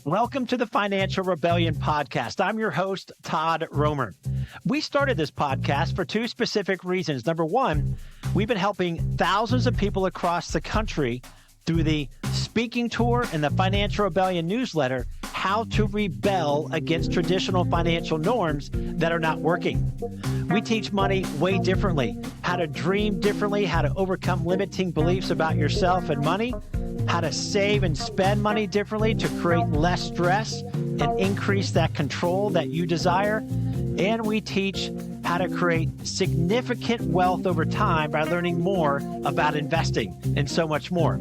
Welcome to the Financial Rebellion Podcast. I'm your host, Todd Romer. We started this podcast for two specific reasons. Number one, we've been helping thousands of people across the country through the speaking tour and the Financial Rebellion newsletter, how to rebel against traditional financial norms that are not working. We teach money way differently, how to dream differently, how to overcome limiting beliefs about yourself and money, how to save and spend money differently to create less stress and increase that control that you desire. And we teach how to create significant wealth over time by learning more about investing and so much more.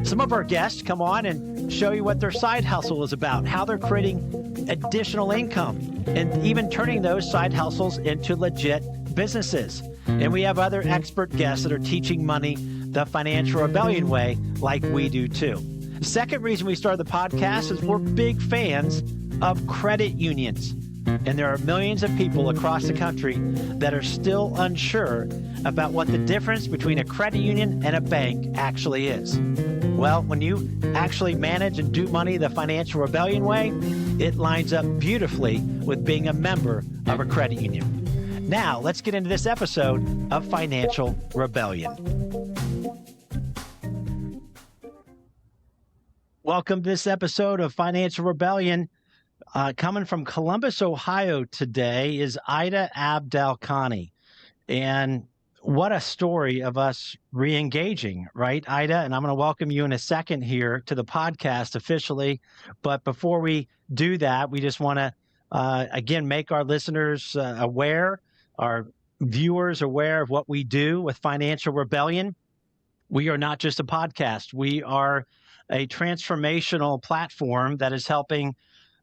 Some of our guests come on and show you what their side hustle is about, how they're creating additional income, and even turning those side hustles into legit businesses. And we have other expert guests that are teaching money the Financial Rebellion way, like we do too. The second reason we started the podcast is we're big fans of credit unions. And there are millions of people across the country that are still unsure about what the difference between a credit union and a bank actually is. Well, when you actually manage and do money the Financial Rebellion way, it lines up beautifully with being a member of a credit union. Now, let's get into this episode of Financial Rebellion. Welcome to this episode of Financial Rebellion. Coming from Columbus, Ohio today is Ida Abdalkhan. And what a story of us re-engaging, right, Ida? And I'm going to welcome you in a second here to the podcast officially. But before we do that, we just want to, again, make our listeners aware, our viewers aware of what we do with Financial Rebellion. We are not just a podcast. We are a transformational platform that is helping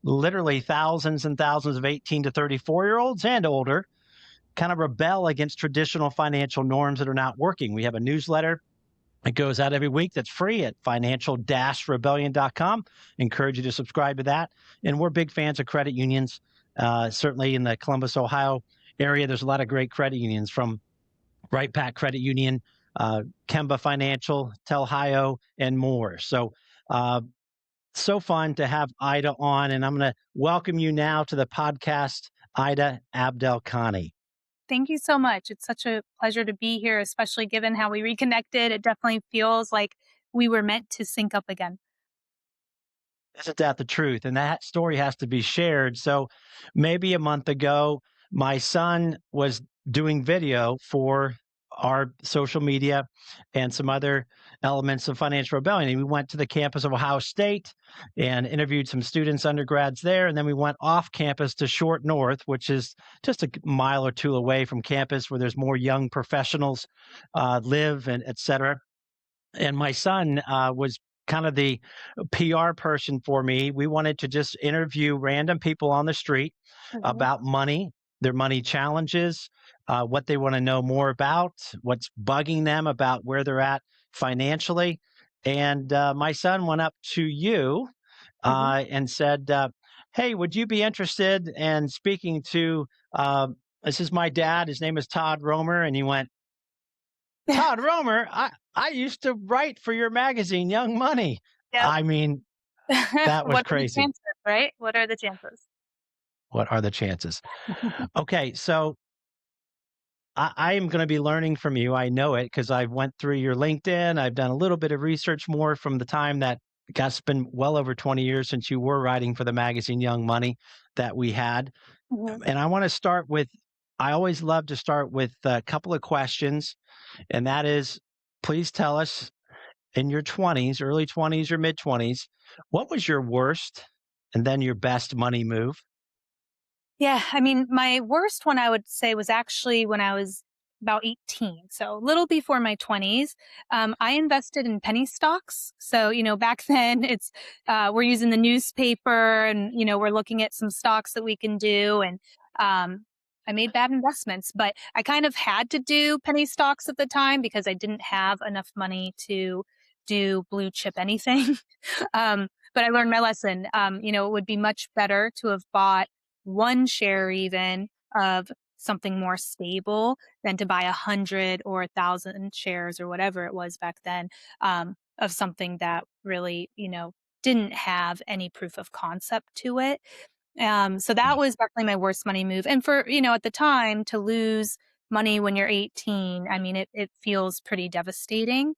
literally thousands and thousands of 18 to 34-year-olds and older kind of rebel against traditional financial norms that are not working. We have a newsletter that goes out every week that's free at financial-rebellion.com. Encourage you to subscribe to that. And we're big fans of credit unions. Certainly in the Columbus, Ohio area, there's a lot of great credit unions, from Right Pac Credit Union, Kemba Financial, Telhio, and more. So fun to have Ida on, and I'm going to welcome you now to the podcast, Ida Abdalkhan. Thank you so much. It's such a pleasure to be here, especially given how we reconnected. It definitely feels like we were meant to sync up again. Isn't that the truth? And that story has to be shared. So maybe a month ago, my son was doing video for our social media and some other elements of Financial Rebellion. And we went to the campus of Ohio State and interviewed some students, undergrads there. And then we went off campus to Short North, which is just a mile or two away from campus, where there's more young professionals live, and et cetera. And my son was kind of the PR person for me. We wanted to just interview random people on the street about money, their money challenges, what they want to know more about, what's bugging them about where they're at financially. And my son went up to you and said, hey, would you be interested in speaking to, this is my dad, his name is Todd Romer. And he went, Todd Romer, I used to write for your magazine, Young Money. Yep. I mean, that was what crazy. Are the chances, right? What are the chances? What are the chances? Okay, so I am going to be learning from you. I know it because I went through your LinkedIn. I've done a little bit of research more from the time that, gosh, it's been well over 20 years since you were writing for the magazine Young Money that we had. And I want to start with, I always love to start with a couple of questions. And that is, please tell us, in your 20s, early 20s or mid 20s, what was your worst and then your best money move? Yeah, I mean, my worst one, I would say, was actually when I was about 18. So a little before my 20s. I invested in penny stocks. So, back then we're using the newspaper and, we're looking at some stocks that we can do. And I made bad investments, but I kind of had to do penny stocks at the time because I didn't have enough money to do blue chip anything. But I learned my lesson. It would be much better to have bought one share even of something more stable than to buy 100 or 1,000 shares or whatever it was back then, of something that really, didn't have any proof of concept to it. So that was definitely my worst money move. And for, at the time to lose money when you're 18, I mean, it feels pretty devastating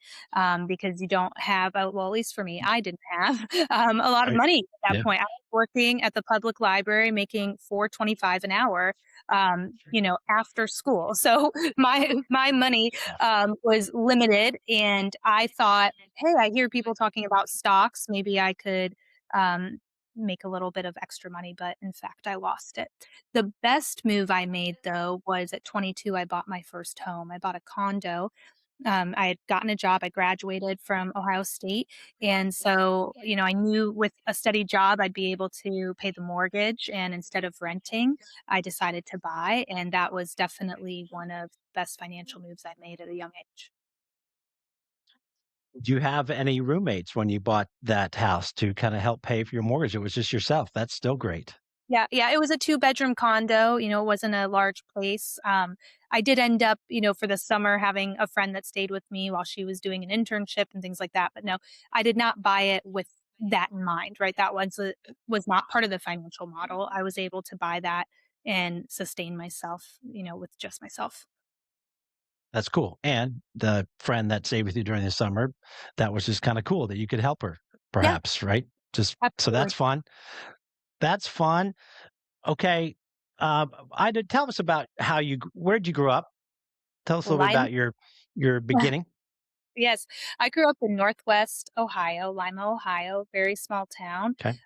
because you don't have, well, at least for me, I didn't have a lot of Right. money at that Yeah. point. I was working at the public library making $4.25 an hour, after school. So my money Yeah. was limited, and I thought, hey, I hear people talking about stocks. Maybe I could um, make a little bit of extra money, but in fact, I lost it. The best move I made though was at 22, I bought my first home. I bought a condo. I had gotten a job. I graduated from Ohio State. And so, I knew with a steady job, I'd be able to pay the mortgage. And instead of renting, I decided to buy. And that was definitely one of the best financial moves I made at a young age. Do you have any roommates when you bought that house to kind of help pay for your mortgage? It was just yourself. That's still great. Yeah, yeah, it was a two-bedroom condo, it wasn't a large place. I did end up, for the summer having a friend that stayed with me while she was doing an internship and things like that, but no, I did not buy it with that in mind, right? That was not part of the financial model. I was able to buy that and sustain myself, with just myself. That's cool. And the friend that stayed with you during the summer, that was just kind of cool that you could help her, Yeah, perhaps, right? Just so absolutely. that's fun. That's fun. Okay. Ida, tell us about where'd you grow up? Tell us a little bit Lime about your beginning. Yes, I grew up in Northwest Ohio, Lima, Ohio, very small town. Okay.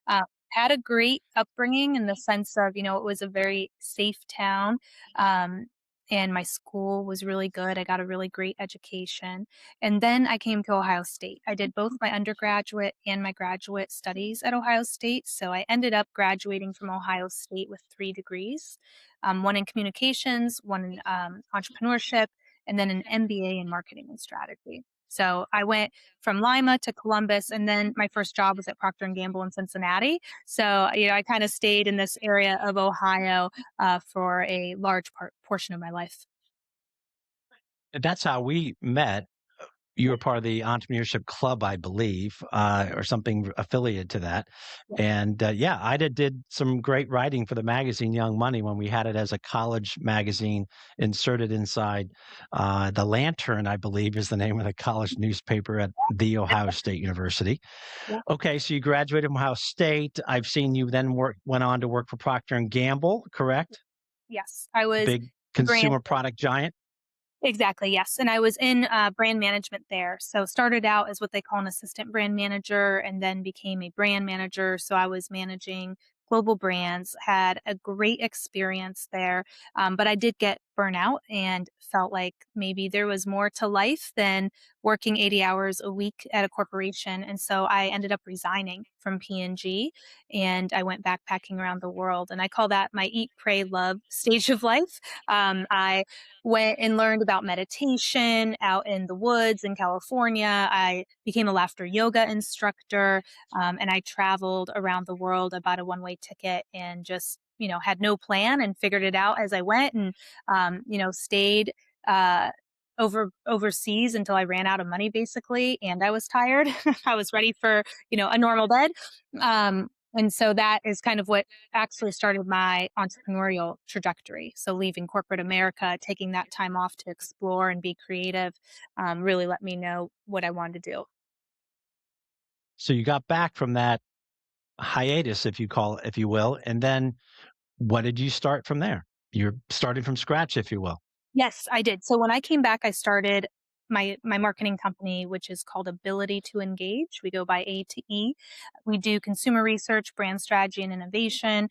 Had a great upbringing in the sense of, it was a very safe town. Um, and my school was really good. I got a really great education. And then I came to Ohio State. I did both my undergraduate and my graduate studies at Ohio State. So I ended up graduating from Ohio State with 3 degrees, one in communications, one in entrepreneurship, and then an MBA in marketing and strategy. So I went from Lima to Columbus, and then my first job was at Procter Gamble in Cincinnati. So, I kind of stayed in this area of Ohio for a large portion of my life. And that's how we met. You were part of the entrepreneurship club, I believe, or something affiliated to that. And yeah, Ida did some great writing for the magazine Young Money when we had it as a college magazine inserted inside the Lantern, I believe, is the name of the college newspaper at the Ohio State University. Yeah. Okay, so you graduated from Ohio State. I've seen you then went on to work for Procter and Gamble, correct? Yes, I was Big the brand. consumer product giant. Exactly, yes, and I was in, brand management there. So started out as what they call an assistant brand manager and then became a brand manager, so I was managing global brands, had a great experience there, but I did get burnout and felt like maybe there was more to life than working 80 hours a week at a corporation, and so I ended up resigning from P&G, and I went backpacking around the world, and I call that my eat, pray, love stage of life. I went and learned about meditation out in the woods in California. I became a laughter yoga instructor, and I traveled around the world. I bought a one-way ticket and just, had no plan and figured it out as I went, and stayed uh, overseas until I ran out of money, basically, and I was tired. I was ready for a normal bed. And so that is kind of what actually started my entrepreneurial trajectory. So leaving corporate America, taking that time off to explore and be creative, really let me know what I wanted to do. So you got back from that hiatus, if you will, and then what did you start from there? You're starting from scratch, if you will. Yes, I did. So when I came back, I started my marketing company, which is called Ability to Engage. We go by A to E. We do consumer research, brand strategy, and innovation.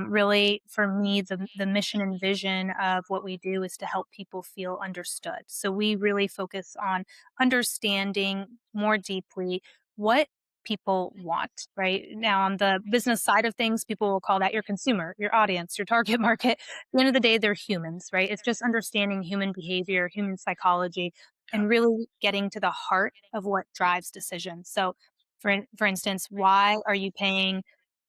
Really, for me, the mission and vision of what we do is to help people feel understood. So we really focus on understanding more deeply what people want, right? Now, on the business side of things, people will call that your consumer, your audience, your target market. The end of the day, they're humans, right? It's just understanding human behavior, human psychology, Yeah. and really getting to the heart of what drives decisions. So, for instance, why are you paying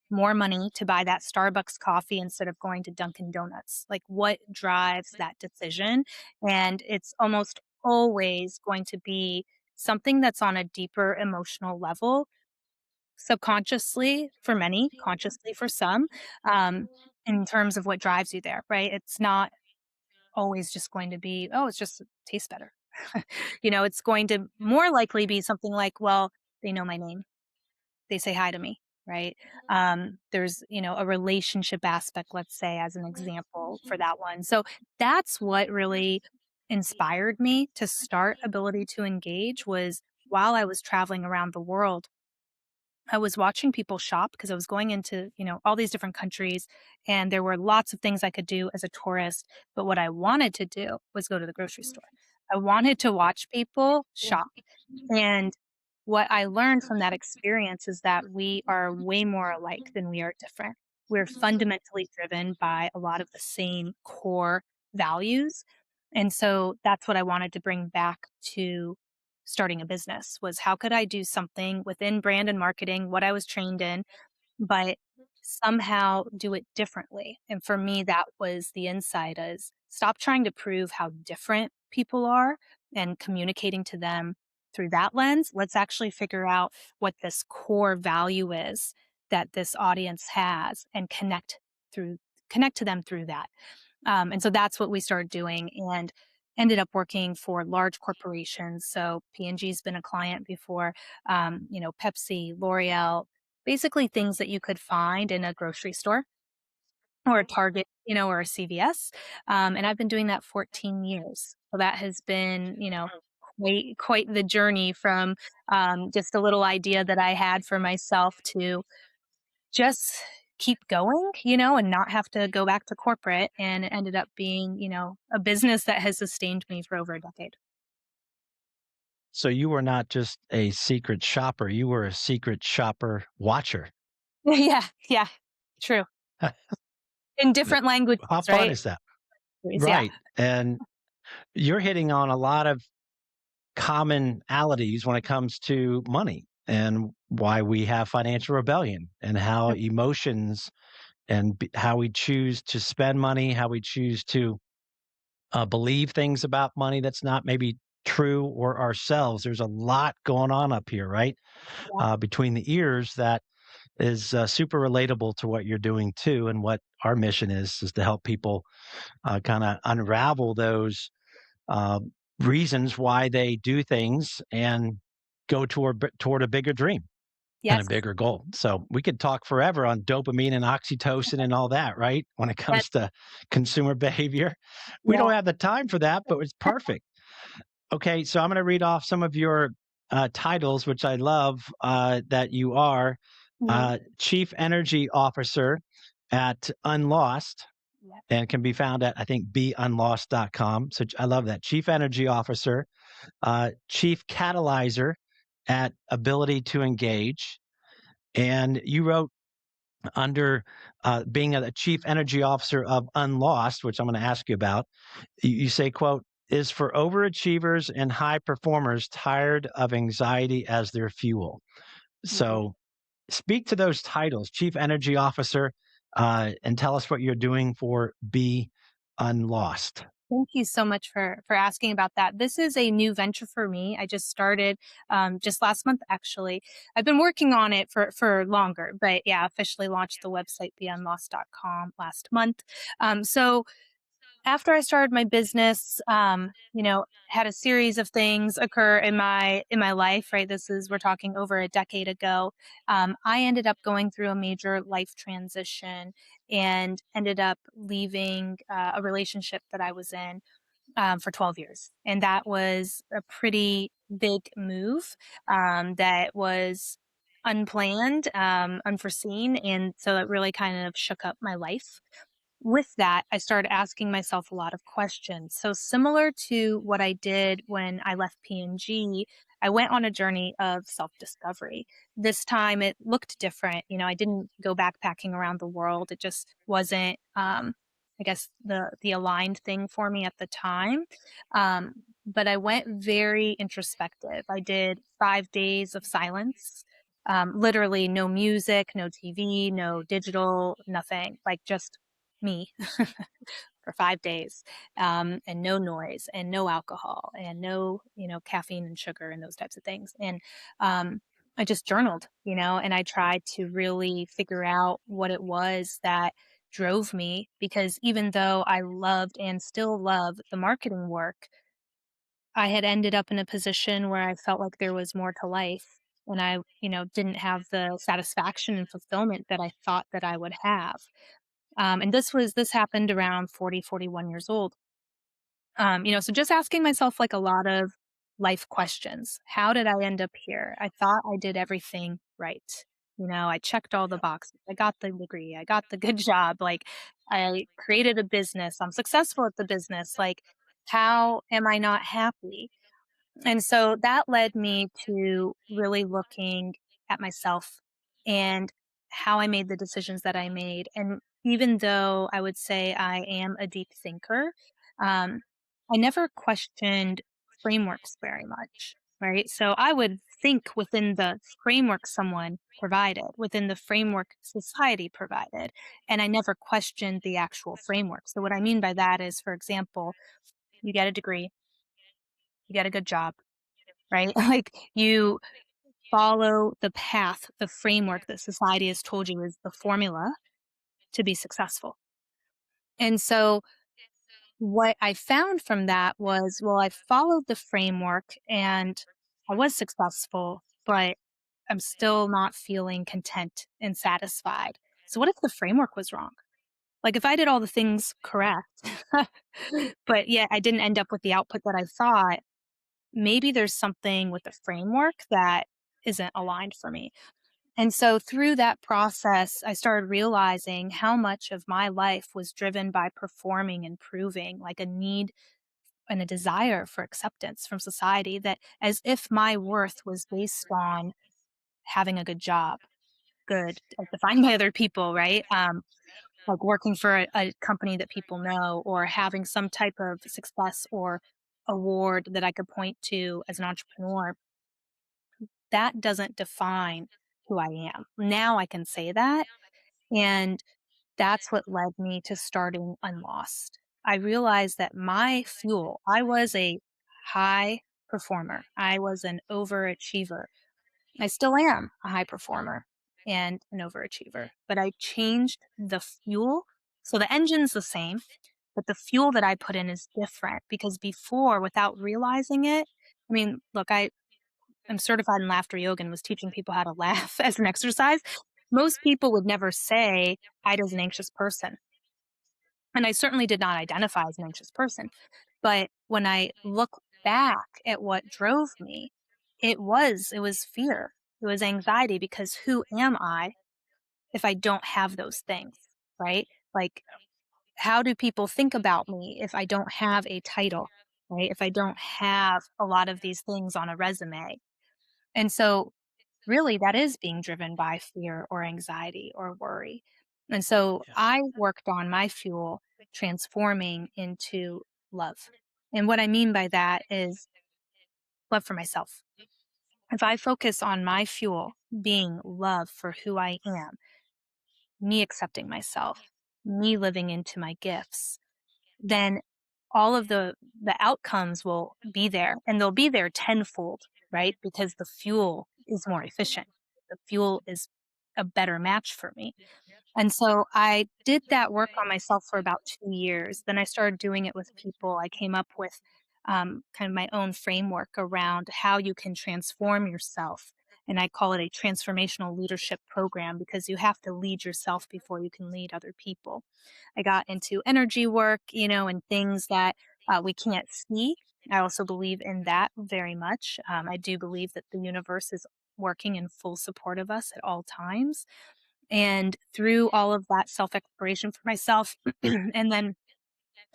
more money to buy that Starbucks coffee instead of going to Dunkin' Donuts? Like, what drives that decision? And it's almost always going to be something that's on a deeper emotional level subconsciously for many, consciously for some, um, in terms of what drives you there, right? It's not always just going to be, oh, it's just tastes better. It's going to more likely be something like, well, they know my name. They say hi to me, right? There's, a relationship aspect, let's say, as an example for that one. So that's what really inspired me to start Ability to Engage was while I was traveling around the world. I was watching people shop because I was going into, all these different countries and there were lots of things I could do as a tourist. But what I wanted to do was go to the grocery store. I wanted to watch people shop. And what I learned from that experience is that we are way more alike than we are different. We're fundamentally driven by a lot of the same core values. And so that's what I wanted to bring back to starting a business was how could I do something within brand and marketing, what I was trained in, but somehow do it differently. And for me, that was the insight is stop trying to prove how different people are and communicating to them through that lens. Let's actually figure out what this core value is that this audience has and connect to them through that. And so that's what we started doing and ended up working for large corporations. So P&G's been a client before, Pepsi, L'Oreal, basically things that you could find in a grocery store or a Target, or a CVS. And I've been doing that 14 years. So that has been, quite the journey from just a little idea that I had for myself to just keep going, and not have to go back to corporate. And it ended up being, a business that has sustained me for over a decade. So you were not just a secret shopper, you were a secret shopper watcher. Yeah, yeah, true. In different languages, How fun right? is that? Yeah, Right. And you're hitting on a lot of commonalities when it comes to money and why we have financial rebellion and how emotions and how we choose to spend money, how we choose to believe things about money that's not maybe true or ourselves. There's a lot going on up here, right? yeah, Between the ears that is super relatable to what you're doing too, and what our mission is to help people kind of unravel those uh, reasons why they do things and go toward a bigger dream and a yes, bigger goal. So we could talk forever on dopamine and oxytocin and all that, right? When it that, comes to consumer behavior, we yeah, don't have the time for that, but it's perfect. Okay, so I'm going to read off some of your titles, which I love that you are mhm, Chief Energy Officer at Unlost yeah. and can be found at, I think, beunlost.com. So I love that. Chief Energy Officer, Chief Catalyzer at Ability to Engage. And you wrote under being a chief energy officer of Unlost, which I'm going to ask you about. You say, quote, is for overachievers and high performers tired of anxiety as their fuel. Mhm. So speak to those titles, chief energy officer, and tell us what you're doing for Be Unlost. Thank you so much for asking about that. This is a new venture for me. I just started just last month, actually. I've been working on it for longer, but yeah, officially launched the website beunlost.com last month. So after I started my business, had a series of things occur in my life, right? We're talking over a decade ago. I ended up going through a major life transition and ended up leaving a relationship that I was in for 12 years. And that was a pretty big move that was unplanned, unforeseen. And so it really kind of shook up my life. With that, I started asking myself a lot of questions. So similar to what I did when I left P&G, I went on a journey of self-discovery. This time it looked different. I didn't go backpacking around the world. It just wasn't I guess the aligned thing for me at the time. Um, but I went very introspective. I did 5 days of silence. Literally no music, no TV, no digital, nothing. Like just me for 5 days, and no noise and no alcohol and no, caffeine and sugar and those types of things. And I just journaled, and I tried to really figure out what it was that drove me because even though I loved and still love the marketing work, I had ended up in a position where I felt like there was more to life and I, didn't have the satisfaction and fulfillment that I thought that I would have. And this happened around 40, 41 years old. So just asking myself like a lot of life questions. How did I end up here? I thought I did everything right. I checked all the Yeah. boxes. I got the degree. I got the good job. Like I created a business. I'm successful at the business. Like how am I not happy? And so that led me to really looking at myself and how I made the decisions that I made. And even though I would say I am a deep thinker, um, I never questioned frameworks very much, right? So I would think within the framework someone provided, within the framework society provided, and I never questioned the actual framework. So what I mean by that is, for example, you get a degree, you get a good job, right? Like you follow the path, the framework that society has told you is the formula to be successful. And so what I found from that was, well, I followed the framework and I was successful, but I'm still not feeling content and satisfied. So what if the framework was wrong? Like if I did all the things correct, but yet I didn't end up with the output that I thought, maybe there's something with the framework that isn't aligned for me. And so through that process, I started realizing how much of my life was driven by performing and proving, like a need and a desire for acceptance from society, that as if my worth was based on having a good job, good as defined by other people, right? Like working for a company that people know or having some type of success or award that I could point to as an entrepreneur. That doesn't define who I am. Now I can say that. And that's what led me to starting Unlost. I realized that my fuel, I was a high performer, I was an overachiever. I still am a high performer and an overachiever, but I changed the fuel. So the engine's the same, but the fuel that I put in is different because before, without realizing it, I mean, look, I'm certified in laughter yoga and was teaching people how to laugh as an exercise. Most people would never say, Ida's an anxious person. And I certainly did not identify as an anxious person. But when I look back at what drove me, it was fear. It was anxiety because who am I if I don't have those things, right? Like how do people think about me if I don't have a title, right? If I don't have a lot of these things on a resume. And so really that is being driven by fear or anxiety or worry. And so Yeah. I worked on my fuel transforming into love. And what I mean by that is love for myself. If I focus on my fuel being love for who I am, me accepting myself, me living into my gifts, then all of the outcomes will be there and they'll be there tenfold, right? Because the fuel is more efficient. The fuel is a better match for me. And so I did that work on myself for about 2 years. Then I started doing it with people. I came up with kind of my own framework around how you can transform yourself. And I call it a transformational leadership program because you have to lead yourself before you can lead other people. I got into energy work, and things that we can't see. I also believe in that very much. I do believe that the universe is working in full support of us at all times. And through all of that self exploration for myself, and then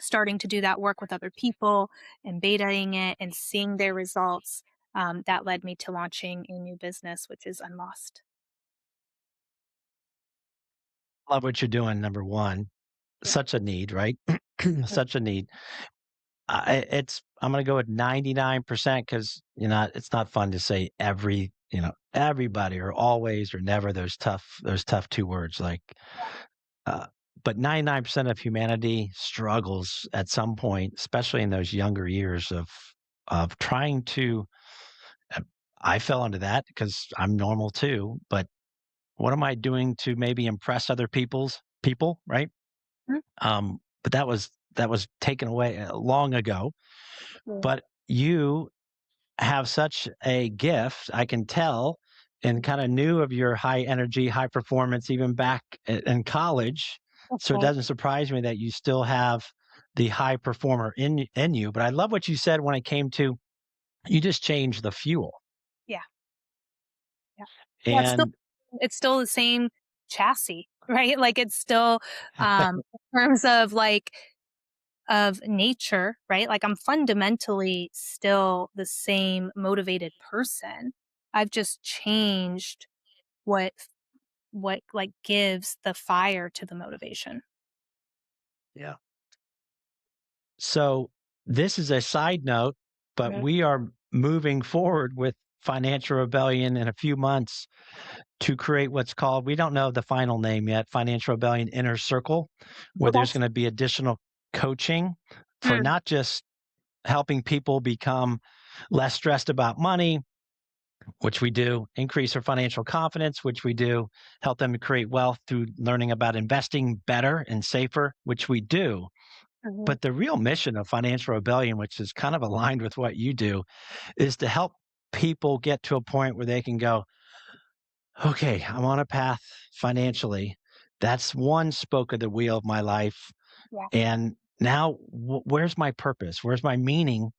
starting to do that work with other people and betaing it and seeing their results, that led me to launching a new business, which is Unlost. Love what you're doing, number one. Such a need, right? Such a need. I'm gonna go with 99% because it's not fun to say everybody or always or never, those tough 2 words, like, uh, but 99% of humanity struggles at some point, especially in those younger years of trying to, uh, I fell into that because I'm normal too. But what am I doing to maybe impress other people, right? Mhm. But that was taken away long ago. Yeah. But you have such a gift, I can tell, and kind of knew of your high energy, high performance even back in college. So it Okay. doesn't surprise me that you still have the high performer in you. But I love what you said when it came to you just changed the fuel. Yeah. Yeah. Yeah. And It's still the same chassis, right? Like it's still, in terms of like, of nature, right? Like I'm fundamentally still the same motivated person. I've just changed what like gives the fire to the motivation. yeah. So this is a side note, but Mhm. we are moving forward with Financial Rebellion in a few months to create what's called, we don't know the final name yet, Financial Rebellion Inner Circle, where Okay. there's going to be additional coaching for Mm, not just helping people become less stressed about money, which we do, increase their financial confidence, which we do, help them to create wealth through learning about investing better and safer, which we do. mhm. But the real mission of Financial Rebellion, which is kind of aligned with what you do, is to help people get to a point where they can go, okay, I'm on a path financially. That's one spoke of the wheel of my life. Yeah. And now, where's my purpose? Where's my meaning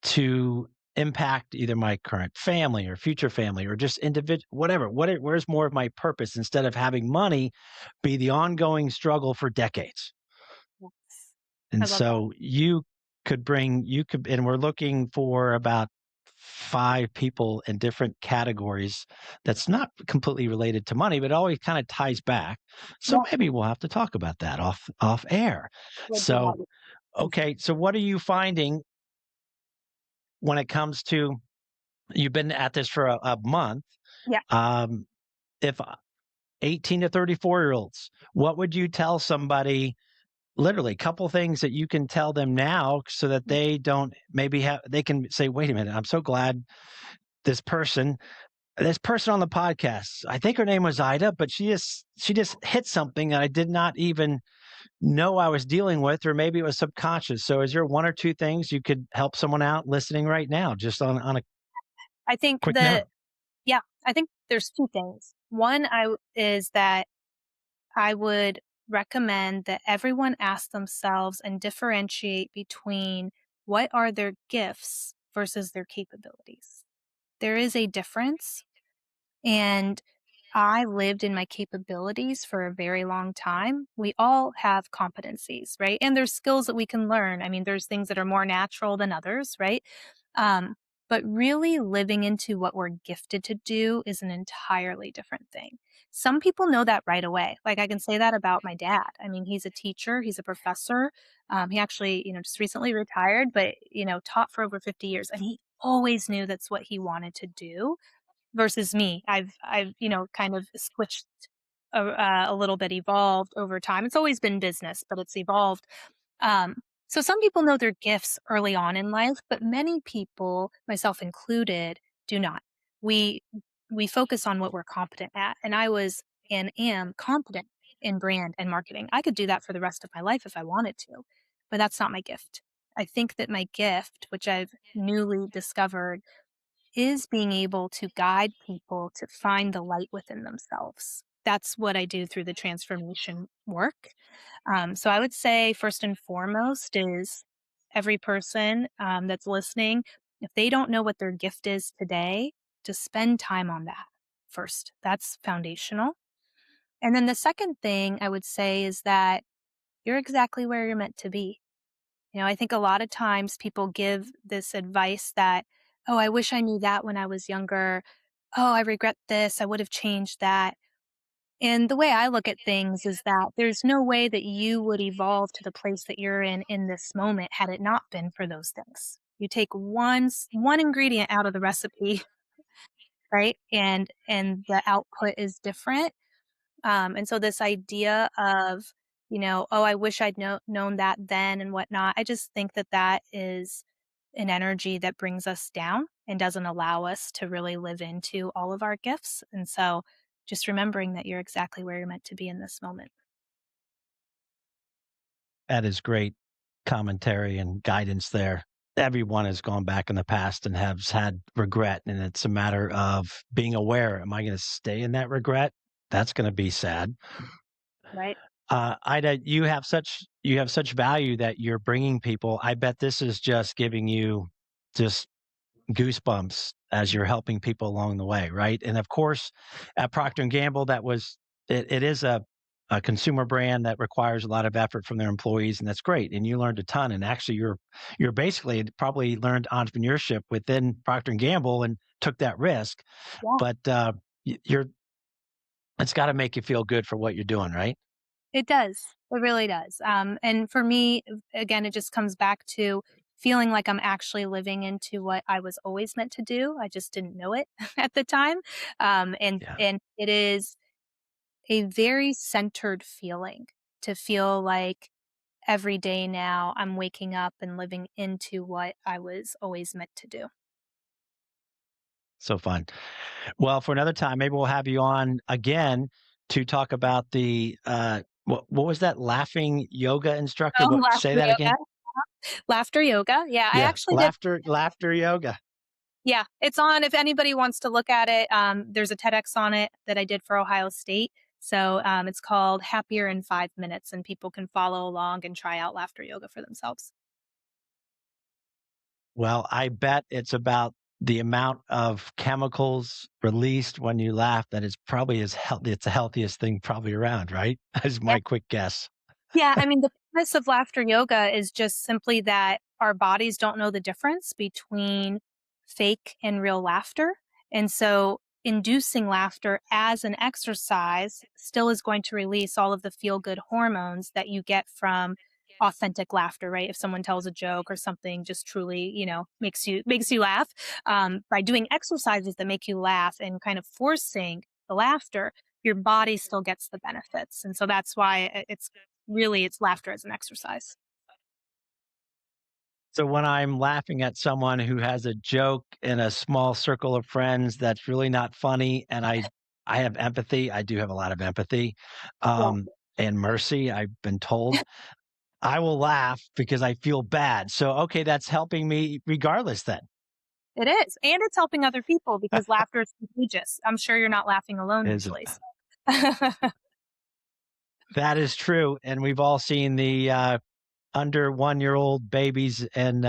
to impact either my current family or future family or just individual, whatever? Where's more of my purpose instead of having money be the ongoing struggle for decades? Yes. I And love that. so you could, and we're looking for about 5 people in different categories that's not completely related to money, but always kind of ties back. So Yeah. maybe we'll have to talk about that off air. Would do So, that. okay, so what are you finding when it comes to you've been at this for a month? Yeah. Um, if 18 to 34-year-olds, what would you tell somebody literally, couple things that you can tell them now so that they don't maybe have they can say, "Wait a minute, I'm so glad this person on the podcast, I think her name was Ida, but she just hit something that I did not even know I was dealing with, or maybe it was subconscious." So is there one or two things you could help someone out listening right now, just on a I think quick note? yeah, I think there's 2 things. One, is that I would recommend that everyone ask themselves and differentiate between what are their gifts versus their capabilities. There is a difference, and I lived in my capabilities for a very long time. We all have competencies, right? And there's skills that we can learn. I mean, there's things that are more natural than others, right? Um, but really living into what we're gifted to do is an entirely different thing. Some people know that right away. Like I can say that about my dad. I mean, he's a teacher, he's a professor. He actually, just recently retired, but, taught for over 50 years. And he always knew that's what he wanted to do versus me. I've, kind of switched a little bit, evolved over time. It's always been business, but it's evolved. Um, so some people know their gifts early on in life, but many people, myself included, do not. We we focus on what we're competent at, and I was and am competent in brand and marketing. I could do that for the rest of my life if I wanted to, but that's not my gift. I think that my gift, which I've newly discovered, is being able to guide people to find the light within themselves. That's what I do through the transformation work. So I would say, first and foremost, is every person that's listening, if they don't know what their gift is today, to spend time on that first. That's foundational. And then the second thing I would say is that you're exactly where you're meant to be. I think a lot of times people give this advice that, oh, I wish I knew that when I was younger. Oh, I regret this. I would have changed that. And the way I look at things is that there's no way that you would evolve to the place that you're in this moment had it not been for those things. You take one ingredient out of the recipe, right? And the output is different. And so this idea of, oh, I wish I'd known that then and whatnot. I just think that that is an energy that brings us down and doesn't allow us to really live into all of our gifts. And so just remembering that you're exactly where you're meant to be in this moment. That is great commentary and guidance there. Everyone has gone back in the past and has had regret, and it's a matter of being aware. Am I going to stay in that regret? That's going to be sad. Right. Ida, you have such value that you're bringing people. I bet this is just giving you just goosebumps as you're helping people along the way, right? And of course, at Procter and Gamble, it is a consumer brand that requires a lot of effort from their employees, and that's great. And you learned a ton. And actually, you're basically probably learned entrepreneurship within Procter and Gamble and took that risk. Yeah. But you're it's got to make you feel good for what you're doing, right? It does. It really does. And for me, again, it just comes back to feeling like I'm actually living into what I was always meant to do. I just didn't know it at the time. Yeah. And it is a very centered feeling to feel like every day now I'm waking up and living into what I was always meant to do. So fun. Well, for another time, maybe we'll have you on again to talk about what was that laughing yoga instructor? Oh, What say laughter that yoga. again? Laughter yoga. Yeah, I Yeah, actually did. laughter yoga. Yeah, it's on if anybody wants to look at it. There's a TEDx on it that I did for Ohio State. So it's called Happier in 5 Minutes, and people can follow along and try out laughter yoga for themselves. Well, I bet it's about the amount of chemicals released when you laugh that is probably it's the healthiest thing probably around, right? Is Yeah. my quick guess. Yeah, I mean, the premise of laughter yoga is just simply that our bodies don't know the difference between fake and real laughter. And so inducing laughter as an exercise still is going to release all of the feel good hormones that you get from authentic laughter, right? If someone tells a joke or something just truly, makes you laugh, by doing exercises that make you laugh and kind of forcing the laughter, your body still gets the benefits. And so that's why it's laughter as an exercise. So when I'm laughing at someone who has a joke in a small circle of friends that's really not funny, and I have empathy, I do have a lot of empathy, Yeah, and mercy, I've been told. I will laugh because I feel bad. So, okay, that's helping me regardless then. it is. And it's helping other people because laughter is contagious. I'm sure you're not laughing alone Is usually. So. that is true, and we've all seen the, under one-year-old babies and,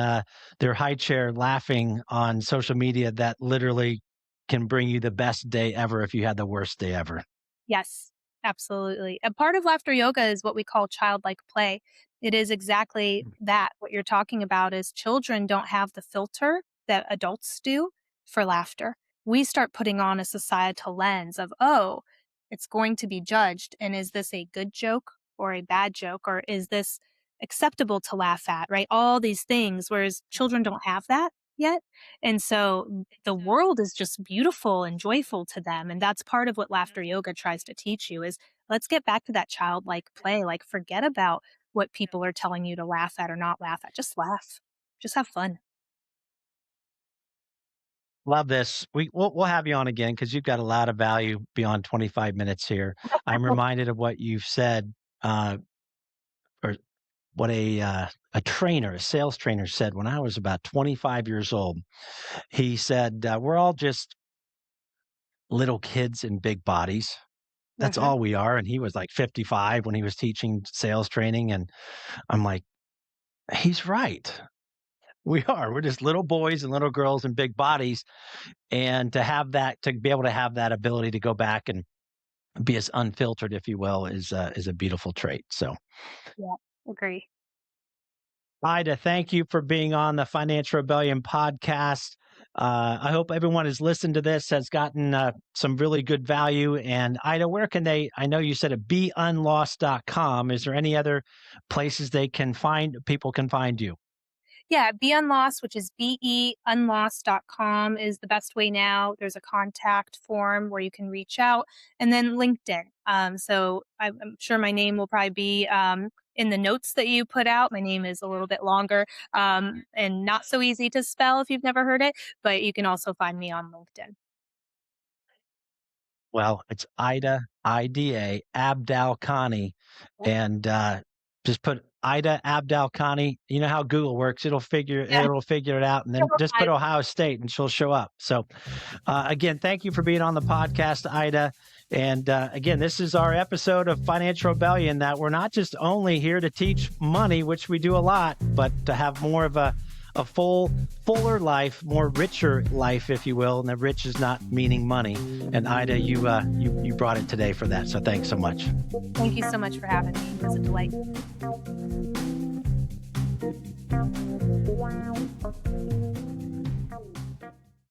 their high chair laughing on social media that literally can bring you the best day ever if you had the worst day ever. Yes, absolutely. A part of laughter yoga is what we call childlike play. It is exactly that. What you're talking about is children don't have the filter that adults do for laughter. We start putting on a societal lens of, oh, it's going to be judged. And is this a good joke or a bad joke? Or is this acceptable to laugh at? Right? All these things, whereas children don't have that yet. And so the world is just beautiful and joyful to them. And that's part of what laughter yoga tries to teach you is let's get back to that childlike play. Like forget about what people are telling you to laugh at or not laugh at. Just laugh. Just have fun. Love this. We'll have you on again because you've got a lot of value beyond 25 minutes here. I'm reminded of what you've said, or what a sales trainer said when I was about 25 years old. He said, "We're all just little kids in big bodies. That's Hmm. all we are." And he was like 55 when he was teaching sales training. And I'm like, he's right. We are. We're just little boys and little girls in big bodies. And to be able to have that ability to go back and be as unfiltered, if you will, is a beautiful trait. So, Yeah, agree. Ida, thank you for being on the Financial Rebellion podcast. I hope everyone has listened to this, has gotten some really good value. And Ida, where can I know you said at beunlost.com. Is there any other places people can find you? Yeah, Be Unlost, which is beunlost.com is the best way now. There's a contact form where you can reach out and then LinkedIn. So I'm sure my name will probably be in the notes that you put out. My name is a little bit longer and not so easy to spell if you've never heard it, but you can also find me on LinkedIn. Well, it's Ida, Ida Abdalkhani, and just put Ida Abdalkhani. You know how Google works; Yeah. it'll figure it out, and then just put Ohio State, and she'll show up. So, again, thank you for being on the podcast, Ida. And again, this is our episode of Financial Rebellion. That we're not just only here to teach money, which we do a lot, but to have more of a fuller life, more richer life, if you will. And the rich is not meaning money. And Ida, you brought it today for that. So thanks so much. Thank you so much for having me. It was a delight.